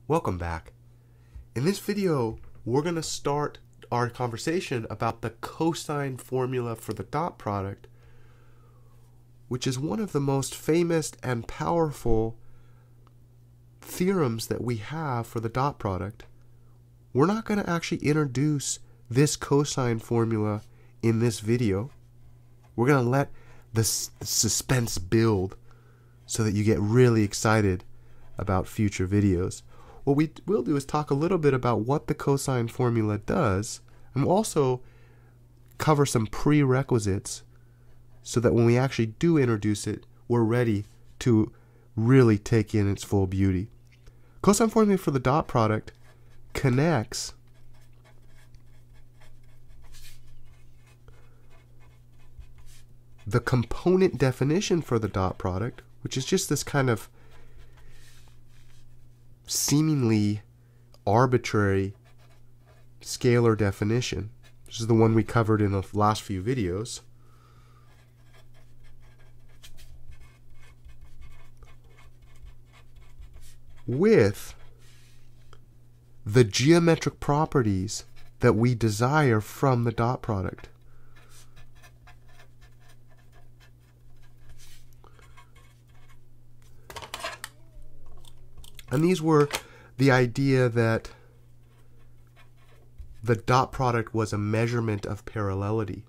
Welcome back. In this video, we're going to start our conversation about the cosine formula for the dot product, which is one of the most famous and powerful theorems that we have for the dot product. We're not going to actually introduce this cosine formula in this video. We're going to let the suspense build so that you get really excited about future videos. What we will do is talk a little bit about what the cosine formula does, and we'll also cover some prerequisites so that when we actually do introduce it, we're ready to really take in its full beauty. Cosine formula for the dot product connects the component definition for the dot product, which is just this kind of seemingly arbitrary scalar definition. This is the one we covered in the last few videos. With the geometric properties that we desire from the dot product. And these were the idea that the dot product was a measurement of parallelity.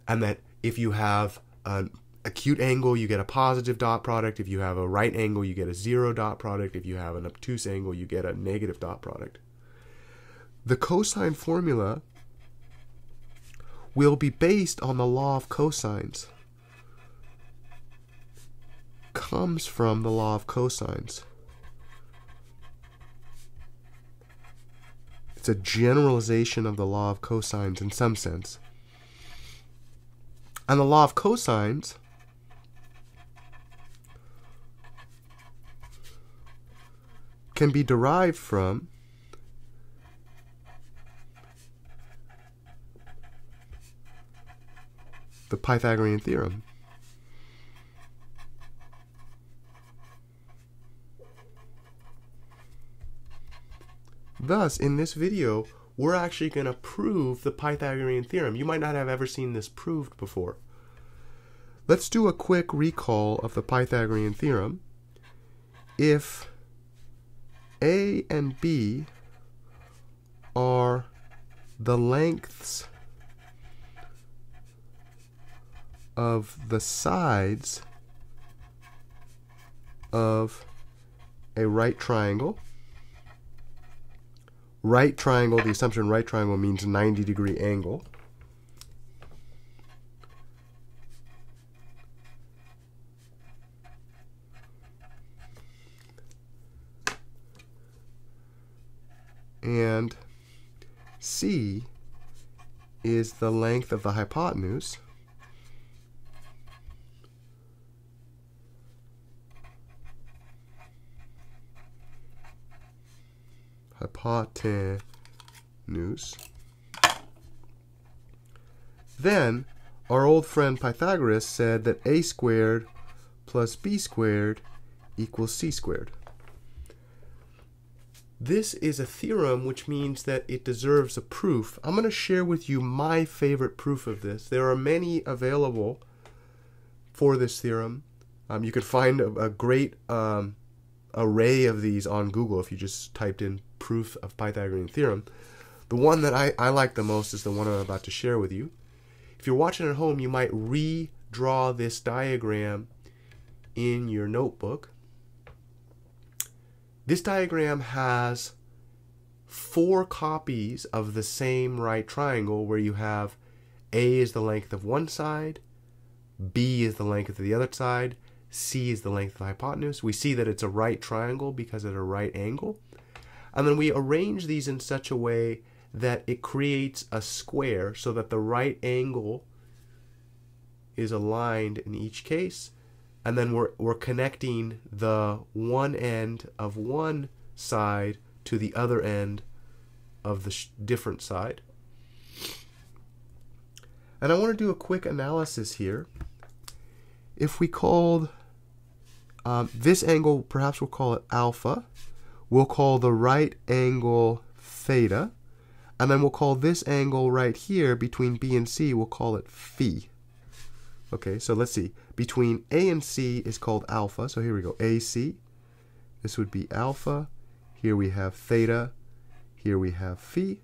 And that if you have an acute angle, you get a positive dot product. If you have a right angle, you get a zero dot product. If you have an obtuse angle, you get a negative dot product. The cosine formula will be based on the law of cosines. Comes from the law of cosines. It's a generalization of the law of cosines in some sense. And the law of cosines can be derived from the Pythagorean theorem. Thus, in this video, we're actually going to prove the Pythagorean theorem. You might not have ever seen this proved before. Let's do a quick recall of the Pythagorean theorem. If A and B are the lengths of the sides of a right triangle, right triangle, the assumption right triangle means 90-degree angle. And C is the length of the hypotenuse. Hypotenuse. Then our old friend Pythagoras said that a squared plus b squared equals c squared. This is a theorem, which means that it deserves a proof. I'm going to share with you my favorite proof of this. There are many available for this theorem. You can find a great array of these on Google if you just typed in proof of Pythagorean theorem. The one that I like the most is the one I'm about to share with you. If you're watching at home, you might redraw this diagram in your notebook. This diagram has 4 copies of the same right triangle, where you have A is the length of one side, B is the length of the other side, C is the length of the hypotenuse. We see that it's a right triangle because it's a right angle. And then we arrange these in such a way that it creates a square so that the right angle is aligned in each case. And then we're connecting the one end of one side to the other end of the different side. And I want to do a quick analysis here. If we called this angle, perhaps we'll call it alpha. we'll call the right angle theta, and then we'll call this angle right here between B and C, we'll call it phi. Okay, so let's see. Between A and C is called alpha, so here we go, AC. This would be alpha. Here we have theta. Here we have phi.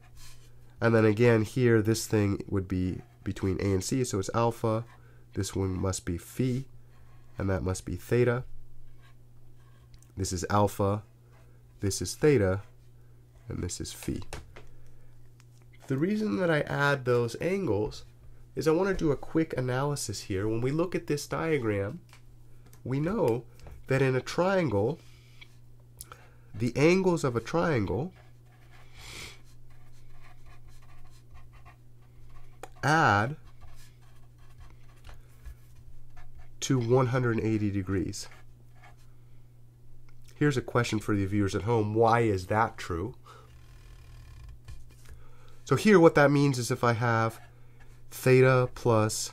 And then again here, this thing would be between A and C, so it's alpha. This one must be phi, and that must be theta. This is alpha. This is theta, and this is phi. The reason that I add those angles is I want to do a quick analysis here. When we look at this diagram, we know that in a triangle, the angles of a triangle add to 180 degrees. Here's a question for the viewers at home. Why is that true? So here what that means is if I have theta plus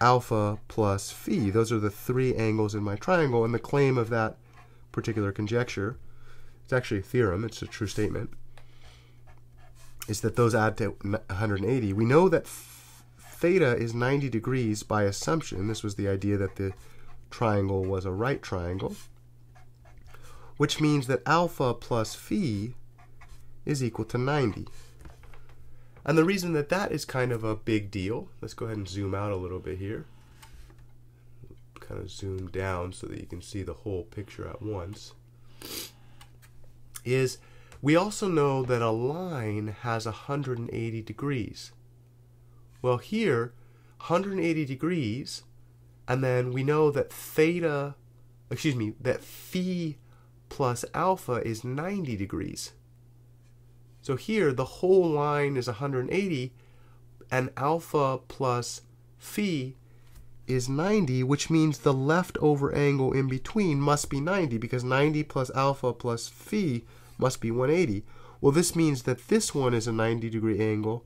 alpha plus phi, those are the three angles in my triangle, and the claim of that particular conjecture, it's actually a theorem, it's a true statement, is that those add to 180. We know that theta is 90 degrees by assumption. This was the idea that the triangle was a right triangle, which means that alpha plus phi is equal to 90. And the reason that that is kind of a big deal, let's go ahead and zoom out a little bit here. Kind of zoom down so that you can see the whole picture at once. Is we also know that a line has 180 degrees. Well, here, 180 degrees, and then we know that that phi plus alpha is 90 degrees. So here, the whole line is 180, and alpha plus phi is 90, which means the leftover angle in between must be 90, because 90 plus alpha plus phi must be 180. Well, this means that this one is a 90-degree angle,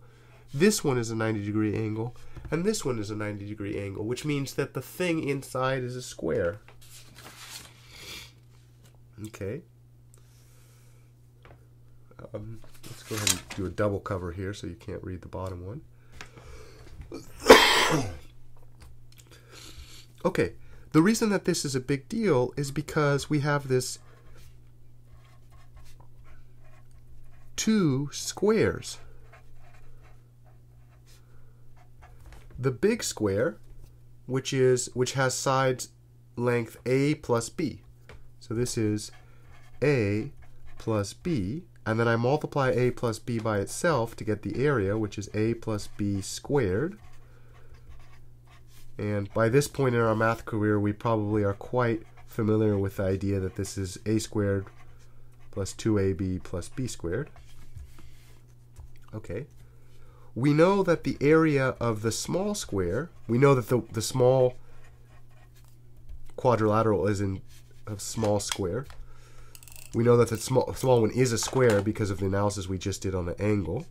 this one is a 90-degree angle, and this one is a 90-degree angle, which means that the thing inside is a square. Okay. Let's go ahead and do a double cover here so you can't read the bottom one. Okay, the reason that this is a big deal is because we have this two squares. The big square, which has sides length A plus B. So this is A plus B, and then I multiply A plus B by itself to get the area, which is A plus B squared. And by this point in our math career, we probably are quite familiar with the idea that this is A squared plus 2AB plus B squared. Okay. We know that the area of the small square, we know that the small quadrilateral is a small square. We know that the small one is a square because of the analysis we just did on the angle.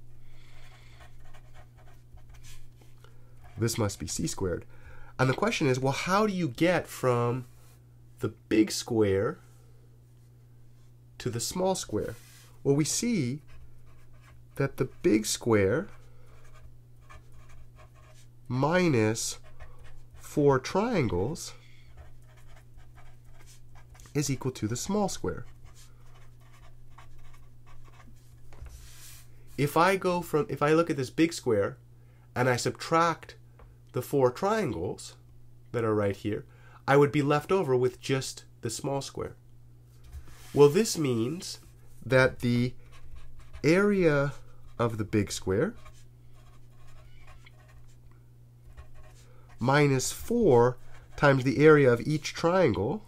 This must be c squared. And the question is, well, how do you get from the big square to the small square? Well, we see that the big square minus 4 triangles is equal to the small square. If I look at this big square and I subtract the 4 triangles that are right here, I would be left over with just the small square. Well, this means that the area of the big square minus 4 times the area of each triangle,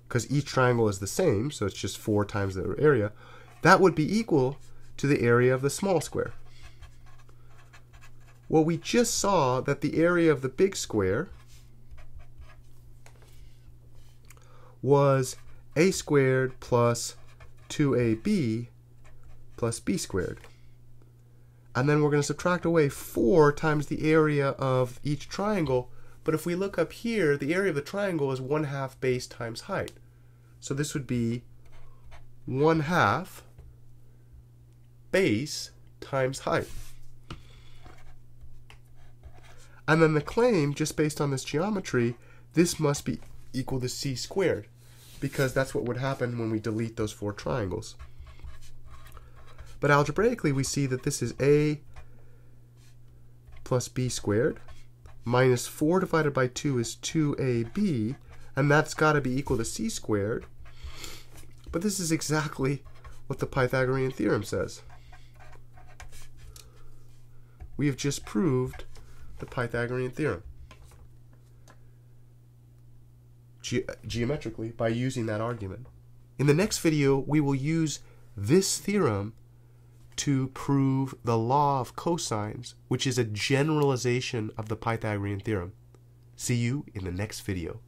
because each triangle is the same, so it's just 4 times the area, that would be equal to the area of the small square. Well, we just saw that the area of the big square was a squared plus 2ab plus b squared. And then we're going to subtract away 4 times the area of each triangle But if we look up here, the area of the triangle is 1/2 base times height. So this would be 1/2 base times height. And then the claim, just based on this geometry, this must be equal to c squared, because that's what would happen when we delete those 4 triangles. But algebraically, we see that this is a plus b squared, minus 4 divided by 2 is 2ab, and that's got to be equal to c squared. But this is exactly what the Pythagorean theorem says. We have just proved the Pythagorean theorem geometrically by using that argument. In the next video, we will use this theorem to prove the law of cosines, which is a generalization of the Pythagorean theorem. See you in the next video.